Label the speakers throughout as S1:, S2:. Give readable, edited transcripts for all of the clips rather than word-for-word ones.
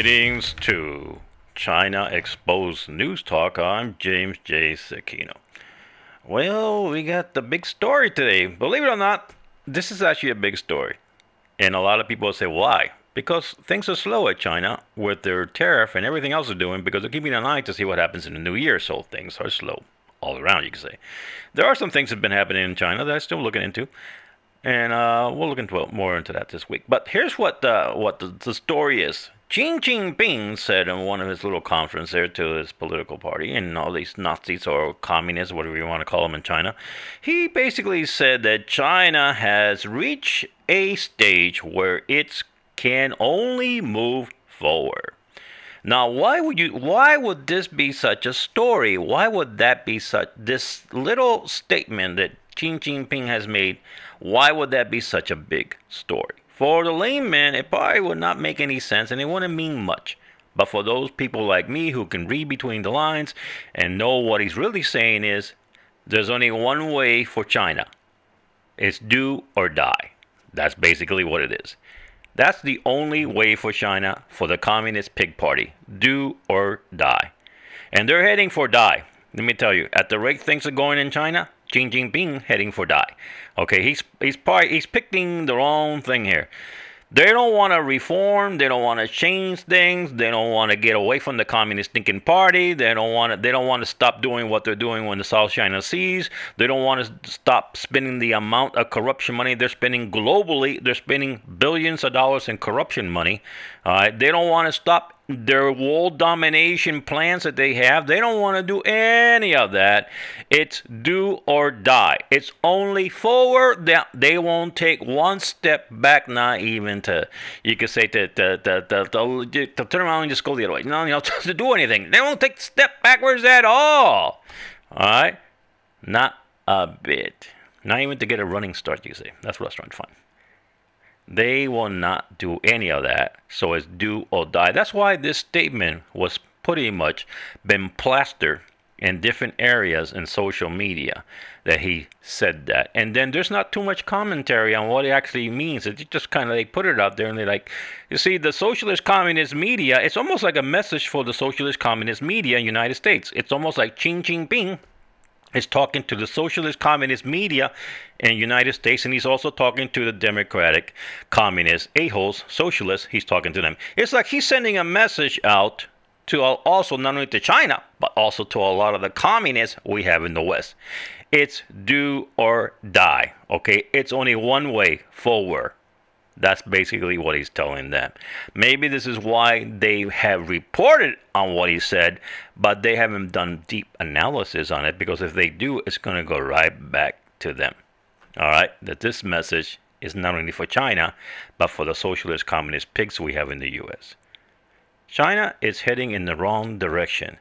S1: Greetings to China Exposed News Talk. I'm James J. Tsidkenu. Well, we got the big story today. Believe it or not, this is actually a big story. And a lot of people say, why? Because things are slow at China with their tariff and everything else they're doing because they're keeping an eye to see what happens in the new year. So things are slow all around, you can say. There are some things that have been happening in China that I'm still looking into. And we'll look into more into that this week. But here's what the story is. Xi Jinping said in one of his little conferences there to his political party and all these Nazis or communists, whatever you want to call them in China, he basically said that China has reached a stage where it can only move forward. Now, why would this be such a story? Why would that be this little statement that Xi Jinping has made? Why would that be such a big story? For the layman, it probably would not make any sense and it wouldn't mean much. But for those people like me who can read between the lines and know what he's really saying is, there's only one way for China. It's do or die. That's basically what it is. That's the only way for China, for the Communist Pig Party. Do or die. And they're heading for die. Let me tell you, at the rate things are going in China, Xi Jinping heading for die. Okay, he's picking the wrong thing here. They don't want to reform. They don't want to change things. They don't want to get away from the Communist thinking party. They don't want to stop doing what they're doing when the South China Seas. They don't want to stop spending the amount of corruption money they're spending globally. They're spending billions of dollars in corruption money. They don't want to stop their world domination plans that they have. They don't want to do any of that. It's do or die. It's only forward. They won't take one step back, not even to, you could say, to turn around and just go the other way. No, to do anything. They won't take a step backwards at all. All right? Not a bit. Not even to get a running start, you could say. That's what I was trying to find. They will not do any of that, so it's do or die. That's why this statement was pretty much been plastered in different areas in social media that he said that. And then there's not too much commentary on what it actually means. It just kind of, they put it out there and they're like, you see, the socialist communist media, it's almost like a message for the socialist communist media in the United States. It's almost like Xi Jinping is talking to the socialist communist media in the United States, and he's also talking to the democratic communist a-holes, socialists. He's talking to them. It's like he's sending a message out to also not only to China, but also to a lot of the communists we have in the West. It's do or die, okay? It's only one way forward. That's basically what he's telling them. Maybe this is why they have reported on what he said, but they haven't done deep analysis on it, because if they do, it's going to go right back to them. All right? That this message is not only for China, but for the socialist communist pigs we have in the U.S. China is heading in the wrong direction.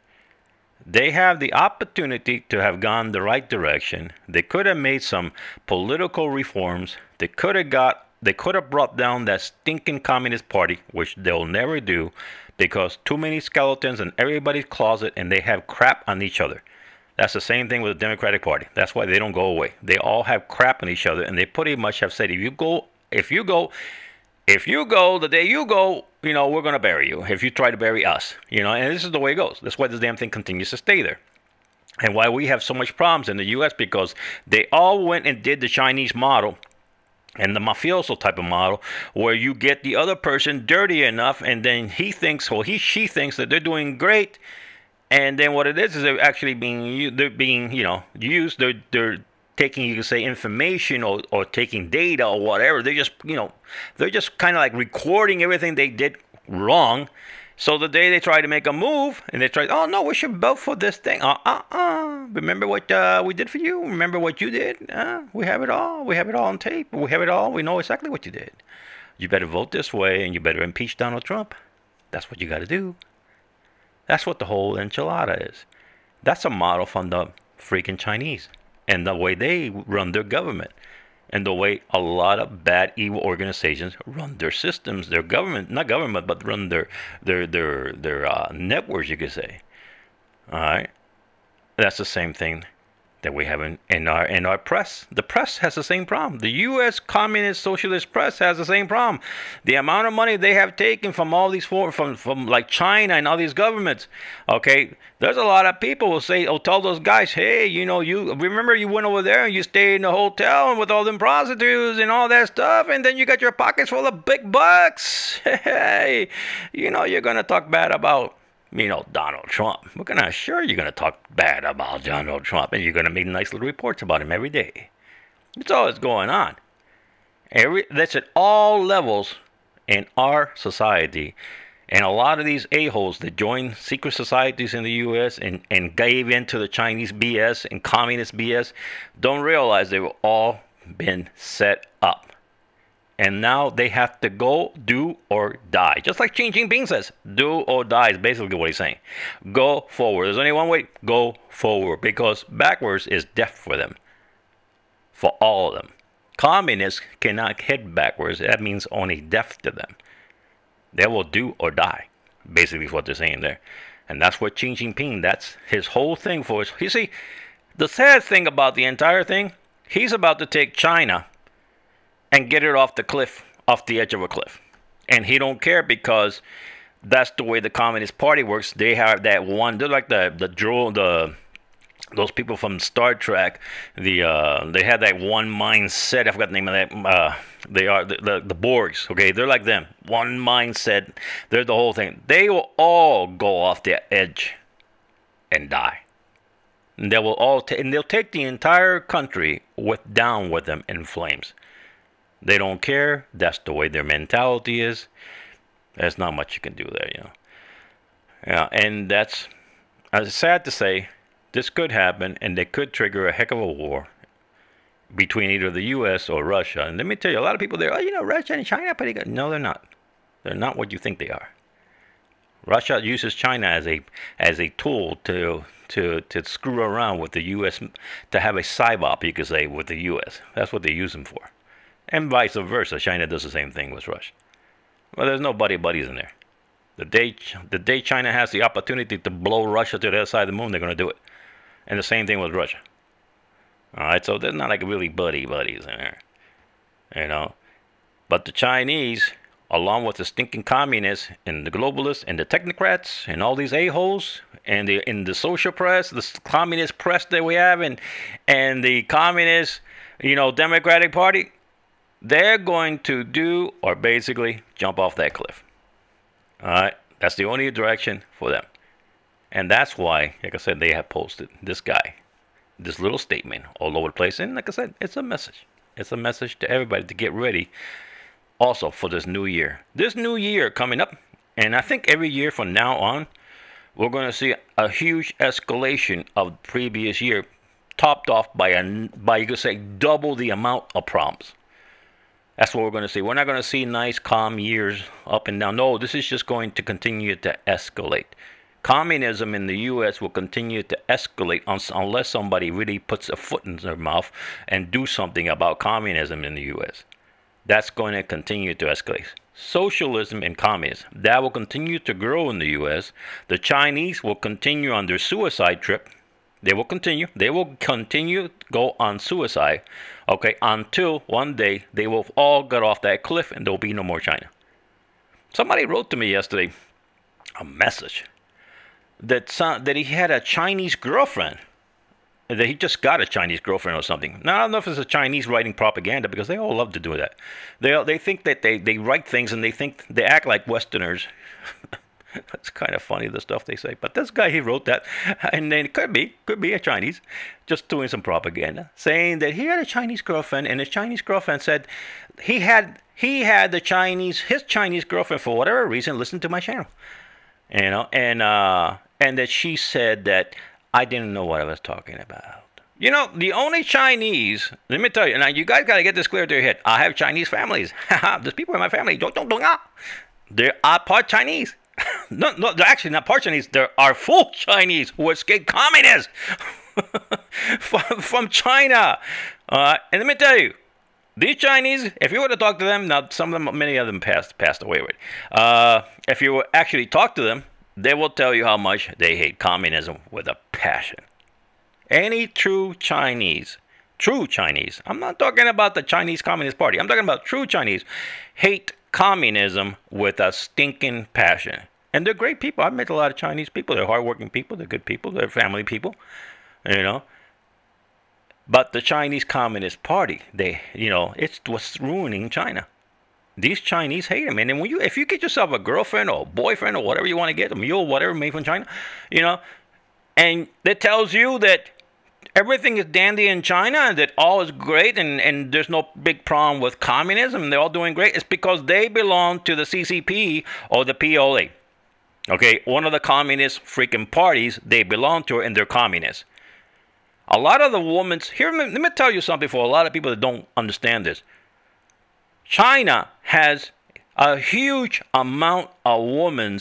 S1: They have the opportunity to have gone the right direction. They could have made some political reforms. They could have brought down that stinking Communist Party, which they'll never do, because too many skeletons in everybody's closet and they have crap on each other. That's the same thing with the Democratic Party. That's why they don't go away. They all have crap on each other, and they pretty much have said, if you go, the day you go, we're going to bury you. If you try to bury us, and this is the way it goes. That's why this damn thing continues to stay there. And why we have so much problems in the U.S., because they all went and did the Chinese model and the mafioso type of model, where you get the other person dirty enough, and then she thinks that they're doing great, and then what it is they're actually being used. They're taking, you can say, information or taking data or whatever. They're just kind of like recording everything they did wrong. So the day they try to make a move, and they try, oh no, we should vote for this thing. Remember what we did for you? Remember what you did? We have it all. We have it all on tape. We have it all. We know exactly what you did. You better vote this way, and you better impeach Donald Trump. That's what you got to do. That's what the whole enchilada is. That's a model from the freaking Chinese and the way they run their government. And the way a lot of bad, evil organizations run their systems, their government, not government, but run their networks, you could say. All right? That's the same thing that we have in our press. The press has the same problem. The U.S. Communist Socialist press has the same problem. The amount of money they have taken from all these from like China and all these governments. Okay, there's a lot of people who say, oh, tell those guys, hey, you know, you remember you went over there and you stayed in the hotel and with all them prostitutes and all that stuff, and then you got your pockets full of big bucks. Hey, you know, you're gonna talk bad about, you know, Donald Trump. We're gonna sure you're gonna talk bad about Donald Trump, and you're gonna make nice little reports about him every day. That's all that's going on. That's at all levels in our society, and a lot of these a-holes that joined secret societies in the U.S. and gave in to the Chinese BS and communist BS don't realize they've all been set up. And now they have to go, do, or die. Just like Xi Jinping says, do or die is basically what he's saying. Go forward. There's only one way. Go forward. Because backwards is death for them. For all of them. Communists cannot head backwards. That means only death to them. They will do or die. Basically is what they're saying there. And that's what Xi Jinping, that's his whole thing for us. You see, the sad thing about the entire thing, he's about to take China and get it off the cliff, off the edge of a cliff. And he don't care because that's the way the Communist Party works. They have that one, they're like those people from Star Trek. They have that one mindset. I forgot the name of that. They are the Borgs. Okay, they're like them. One mindset. They're the whole thing. They will all go off the edge and die. And they will all and they'll take the entire country down with them in flames. They don't care. That's the way their mentality is. There's not much you can do there, you know. Yeah, and that's sad to say. This could happen, and they could trigger a heck of a war between either the U.S. or Russia. And let me tell you, a lot of people there, oh, you know, Russia and China are pretty good. No, they're not. They're not what you think they are. Russia uses China as a tool to screw around with the U.S. to have a cyber, you could say, with the U.S. That's what they use them for. And vice versa. China does the same thing with Russia. Well, there's no buddies in there. The day China has the opportunity to blow Russia to the other side of the moon, they're going to do it. And the same thing with Russia. All right, so there's not like really buddies in there. You know. But the Chinese, along with the stinking communists and the globalists and the technocrats and all these a-holes and in the social press, the communist press that we have, and the communist, you know, Democratic Party, they're going to do or basically jump off that cliff. All right, that's the only direction for them. And that's why, like I said, they have posted this guy, this little statement all over the place. And like I said, it's a message. It's a message to everybody to get ready also for this new year. This new year coming up, and I think every year from now on, we're going to see a huge escalation of the previous year, topped off by you could say, double the amount of problems. That's what we're going to see. We're not going to see nice, calm years up and down. No, this is just going to continue to escalate. Communism in the U.S. will continue to escalate unless somebody really puts a foot in their mouth and do something about communism in the U.S. That's going to continue to escalate. Socialism and communism, that will continue to grow in the U.S. The Chinese will continue on their suicide trip. They will continue. They will continue to go on suicide, okay, until one day they will all get off that cliff and there will be no more China. Somebody wrote to me yesterday a message that he had a Chinese girlfriend, that he just got a Chinese girlfriend or something. Now, I don't know if it's a Chinese writing propaganda because they all love to do that. They think that they write things and they act like Westerners. That's kind of funny, the stuff they say. But this guy, he wrote that, and then it could be a Chinese, just doing some propaganda, saying that he had a Chinese girlfriend, and his Chinese girlfriend said he had his Chinese girlfriend, for whatever reason, listen to my channel, you know, and that she said that I didn't know what I was talking about. You know, the only Chinese, let me tell you, now you guys got to get this clear to your head. I have Chinese families. There's people in my family. They are part Chinese. No, they're actually not part Chinese. There are full Chinese who escaped communists from China. And let me tell you, these Chinese, if you were to talk to them, now many of them passed away with. If you were actually talk to them, they will tell you how much they hate communism with a passion. Any true Chinese, I'm not talking about the Chinese Communist Party. I'm talking about true Chinese, hate communism with a stinking passion. And they're great people. I've met a lot of Chinese people. They're hardworking people. They're good people. They're family people, you know. But the Chinese Communist Party, it's what's ruining China. These Chinese hate them. And then if you get yourself a girlfriend or a boyfriend or whatever you want to get, a mule, whatever made from China, and that tells you that everything is dandy in China and that all is great and there's no big problem with communism and they're all doing great, it's because they belong to the CCP or the PLA. Okay, one of the communist freaking parties they belong to, and they're communists. A lot of the women's here. Let me tell you something for a lot of people that don't understand this. China has a huge amount of women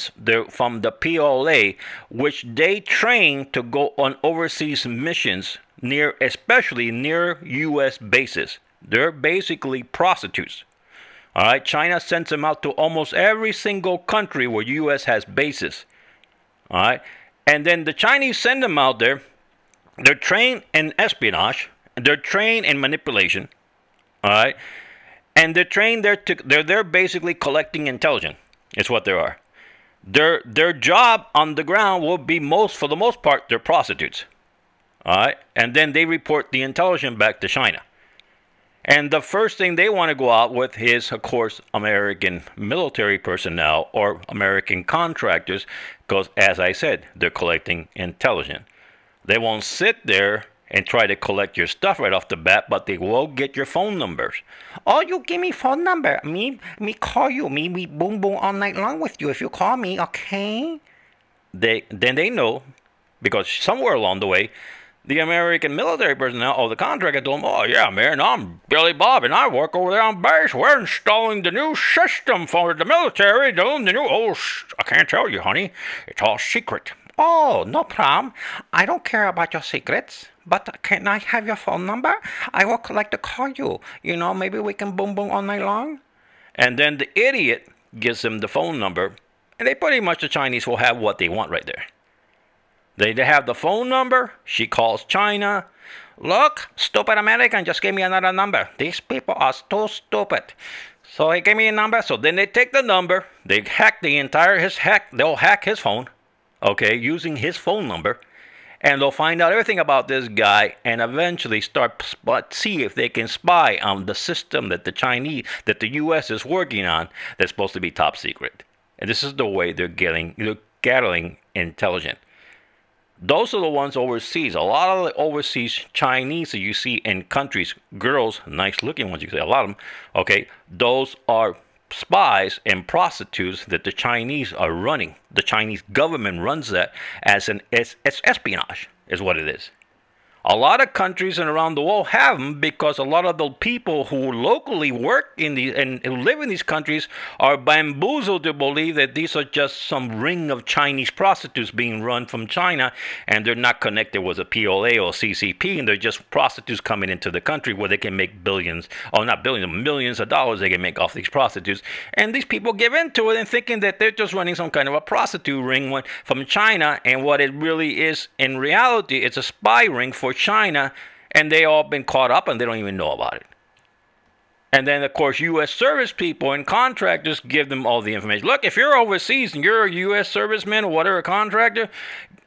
S1: from the PLA, which they train to go on overseas missions especially near U.S. bases. They're basically prostitutes. All right, China sends them out to almost every single country where U.S. has bases. All right, and then the Chinese send them out there. They're trained in espionage. They're trained in manipulation. All right. And they're trained there they're there basically collecting intelligence. It's what they are. Their job on the ground will be for the most part, they're prostitutes. All right. And then they report the intelligence back to China. And the first thing they want to go out with is, of course, American military personnel or American contractors, because, as I said, they're collecting intelligence. They won't sit there and try to collect your stuff right off the bat, but they will get your phone numbers. Oh, you give me phone number. Me call you. Me boom boom all night long with you if you call me, okay? Then they know, because somewhere along the way, the American military personnel or the contractor told them, oh yeah, man, I'm Billy Bob and I work over there on base. We're installing the new system for the military. I can't tell you, honey. It's all secret. Oh, no problem. I don't care about your secrets. But can I have your phone number? I would like to call you. Maybe we can boom boom all night long. And then the idiot gives them the phone number. And the Chinese will have what they want right there. They have the phone number. She calls China. Look, stupid American just gave me another number. These people are so stupid. So he gave me a number. So then they take the number. They hack they'll hack his phone. Okay, using his phone number, and they'll find out everything about this guy and eventually see if they can spy on the system that the U.S. is working on that's supposed to be top secret. And this is the way they're gathering intelligence. Those are the ones overseas. A lot of the overseas Chinese that you see in countries, girls, nice looking ones, you can say a lot of them, okay, those are spies and prostitutes that the Chinese are running. The Chinese government runs that as espionage, is what it is. A lot of countries and around the world have them because a lot of the people who locally work and live in these countries are bamboozled to believe that these are just some ring of Chinese prostitutes being run from China, and they're not connected with a PLA or CCP, and they're just prostitutes coming into the country where they can make billions, or not billions, millions of dollars they can make off these prostitutes. And these people give into it and thinking that they're just running some kind of a prostitute ring from China, and what it really is in reality, it's a spy ring for China, and they all been caught up and they don't even know about it. And then, of course, U.S. service people and contractors give them all the information. Look, if you're overseas and you're a U.S. serviceman or whatever, contractor,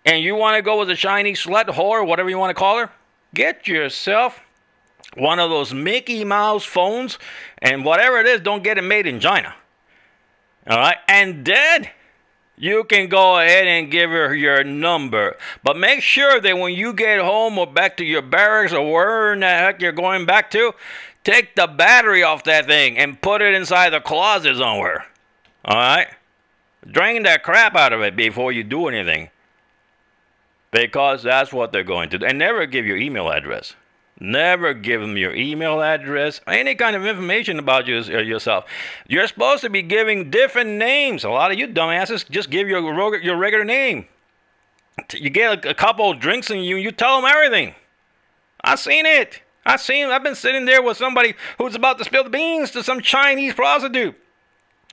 S1: and you want to go with a Chinese slut, whore, whatever you want to call her, get yourself one of those Mickey Mouse phones, and whatever it is, don't get it made in China. All right? And then you can go ahead and give her your number. But make sure that when you get home or back to your barracks or where in the heck you're going back to, take the battery off that thing and put it inside the closet somewhere. Alright? Drain that crap out of it before you do anything. Because that's what they're going to do. And never give your email address. Never give them your email address, any kind of information about yourself. You're supposed to be giving different names. A lot of you dumbasses just give your regular name. You get a couple of drinks and you tell them everything. I've seen it. I've been sitting there with somebody who's about to spill the beans to some Chinese prostitute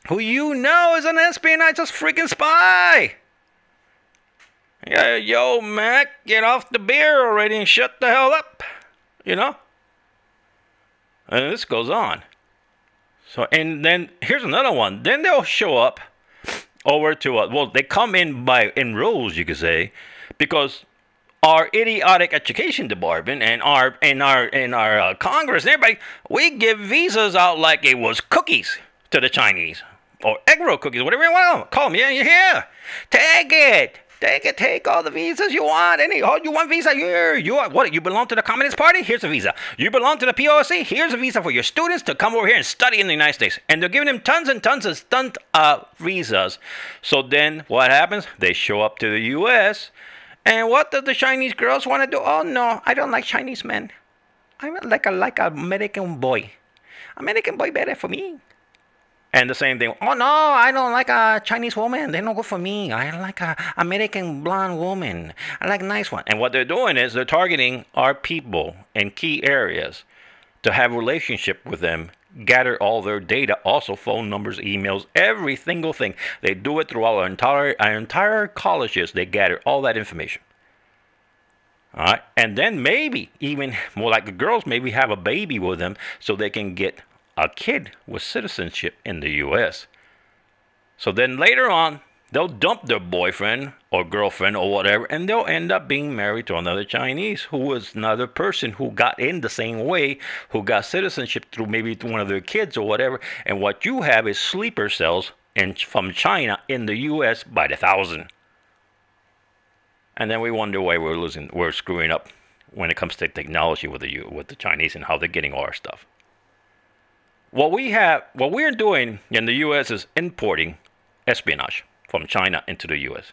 S1: who you know is an espionage, just freaking spy. Yeah, yo, Mac, get off the beer already and shut the hell up. You know? And this goes on. So, and then here's another one. Then they'll show up over to well, they come in rows, you could say, because our idiotic education department and our Congress and everybody, we give visas out like it was cookies to the Chinese or egg roll cookies, whatever you want to call them. Yeah, you're here. Take it. Take all the visas you want. You want visa? Here. You want what? You belong to the Communist Party? Here's a visa. You belong to the POC? Here's a visa for your students to come over here and study in the United States. And they're giving them tons and tons of visas. So then what happens? They show up to the U.S. And what do the Chinese girls want to do? Oh no, I don't like Chinese men. I like a American boy. American boy better for me. And the same thing. Oh no, I don't like a Chinese woman. They're not good for me. I like a American blonde woman. I like a nice one. And what they're doing is they're targeting our people in key areas to have a relationship with them, gather all their data, also phone numbers, emails, every single thing. They do it through our entire colleges. They gather all that information. All right, and then maybe even more like the girls, maybe have a baby with them so they can get a kid with citizenship in the U.S. So then later on, they'll dump their boyfriend or girlfriend or whatever, and they'll end up being married to another Chinese who was another person who got in the same way, who got citizenship through maybe one of their kids or whatever. And what you have is sleeper cells from China in the U.S. by the thousand. And then we wonder why we're screwing up when it comes to technology with the Chinese and how they're getting all our stuff. What we're doing in the U.S. is importing espionage from China into the U.S.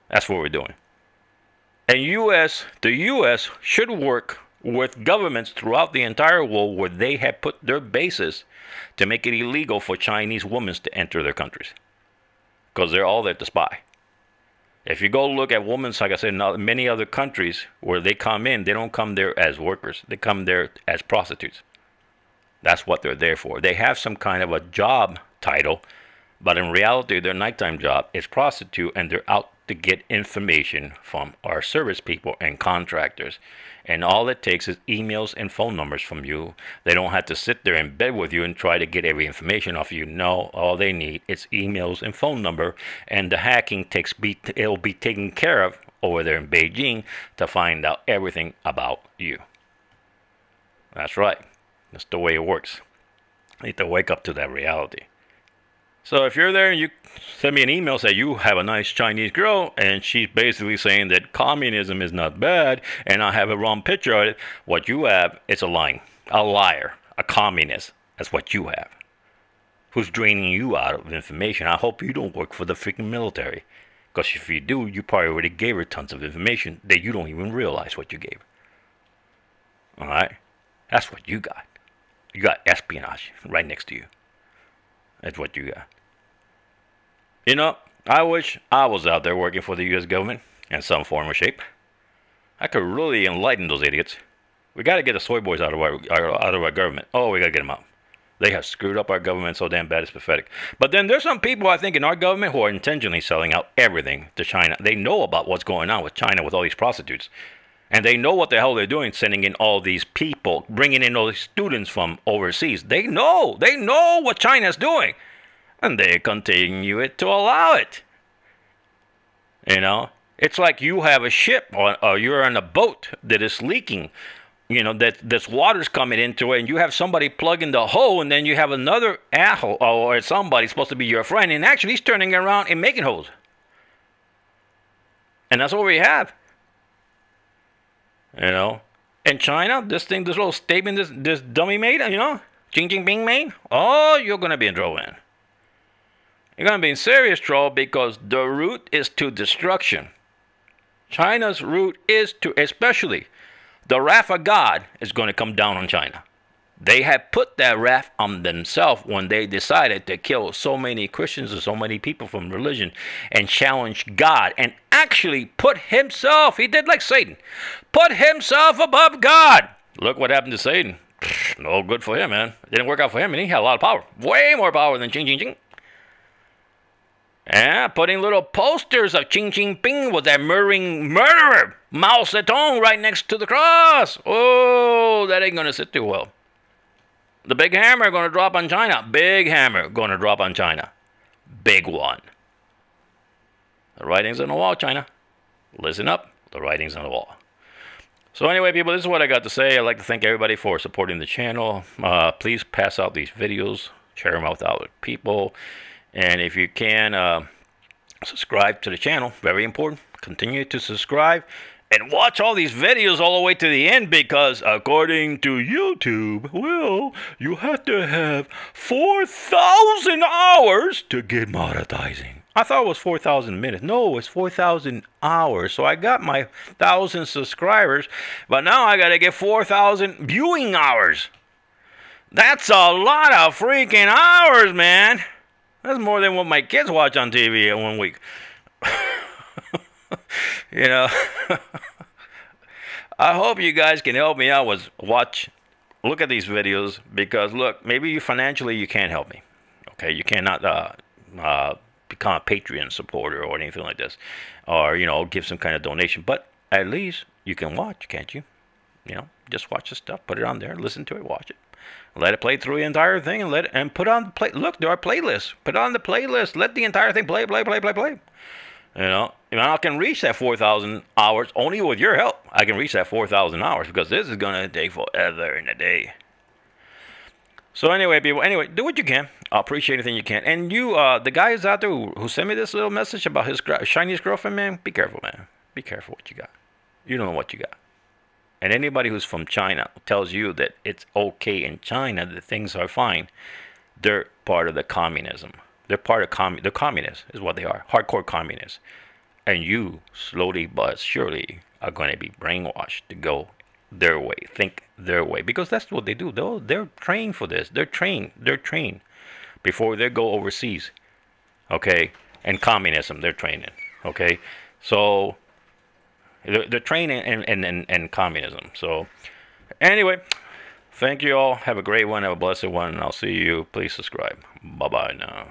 S1: That's what we're doing. And the U.S. should work with governments throughout the entire world where they have put their bases to make it illegal for Chinese women to enter their countries. Because they're all there to spy. If you go look at women, like I said, in many other countries where they come in, they don't come there as workers. They come there as prostitutes. That's what they're there for. They have some kind of a job title, but in reality, their nighttime job is prostitute, and they're out to get information from our service people and contractors. And all it takes is emails and phone numbers from you. They don't have to sit there in bed with you and try to get every information off you. No, all they need is emails and phone number, and the hacking it'll be taken care of over there in Beijing to find out everything about you. That's right. That's the way it works. You need to wake up to that reality. So if you're there and you send me an email, say you have a nice Chinese girl, and she's basically saying that communism is not bad, and I have a wrong picture of it, what you have is a liar, a communist. That's what you have. Who's draining you out of information. I hope you don't work for the freaking military. Because if you do, you probably already gave her tons of information that you don't even realize what you gave her. Alright? That's what you got. You got espionage right next to you. That's what you got. You know, I wish I was out there working for the U.S. government in some form or shape. I could really enlighten those idiots. We got to get the soy boys out of our government. Oh, we got to get them out. They have screwed up our government so damn bad it's pathetic. But then there's some people, I think, in our government who are intentionally selling out everything to China. They know about what's going on with China with all these prostitutes. And they know what the hell they're doing, sending in all these people, bringing in all these students from overseas. They know what China's doing. And they continue to allow it. You know, it's like you have a ship or you're on a boat that is leaking. You know, that this water's coming into it, and you have somebody plugging the hole, and then you have another asshole or somebody supposed to be your friend, and actually he's turning around and making holes. And that's what we have. You know, in China, this little statement this dummy made, you know, Xi Jinping made, oh, you're going to be in trouble, man. You're going to be in serious trouble because the route is to destruction. China's route is to, especially, the wrath of God is going to come down on China. They have put that wrath on themselves when they decided to kill so many Christians and so many people from religion and challenge God and actually put himself, he did like Satan, put himself above God. Look what happened to Satan. No good for him, man. It didn't work out for him, and he had a lot of power. Way more power than Ching Ching Ching. Yeah, putting little posters of Xi Jinping with that murderer Mao Zedong right next to the cross. Oh, that ain't gonna sit too well. The big hammer gonna drop on China. Big hammer gonna drop on China. Big one. The writing's on the wall, China. Listen up. The writing's on the wall. So anyway, people, this is what I got to say. I'd like to thank everybody for supporting the channel. Please pass out these videos. Share them out with other people. And if you can, subscribe to the channel. Very important. Continue to subscribe. And watch all these videos all the way to the end, because according to YouTube, well, you have to have 4,000 hours to get monetizing. I thought it was 4,000 minutes. No, it's 4,000 hours. So I got my 1,000 subscribers, but now I got to get 4,000 viewing hours. That's a lot of freaking hours, man. That's more than what my kids watch on TV in 1 week. You know, I hope you guys can help me out with look at these videos, because look, maybe you financially you can't help me. Okay, you cannot become a Patreon supporter or anything like this, or you know, give some kind of donation. But at least you can watch, can't you? You know, just watch the stuff, put it on there, listen to it, watch it, let it play through the entire thing, and put on the play. Look, there are playlists. Put on the playlist. Let the entire thing play. You know, I can reach that 4,000 hours only with your help. I can reach that 4,000 hours, because this is gonna take forever in a day. So anyway, people, do what you can. I'll appreciate anything you can. And you, the guys out there who sent me this little message about his Chinese girlfriend, man, be careful, man. Be careful what you got. You don't know what you got. And anybody who's from China tells you that it's okay in China, that things are fine, they're part of the communism. They're part of they're communists, is what they are. Hardcore communists. And you, slowly but surely, are going to be brainwashed to go their way, think their way, because that's what they do. They're trained for this. They're trained before they go overseas. Okay, and communism they're trained in. Okay, so they're trained in communism. So anyway, thank you all. Have a great one. Have a blessed one. And I'll see you. Please subscribe. Bye bye now.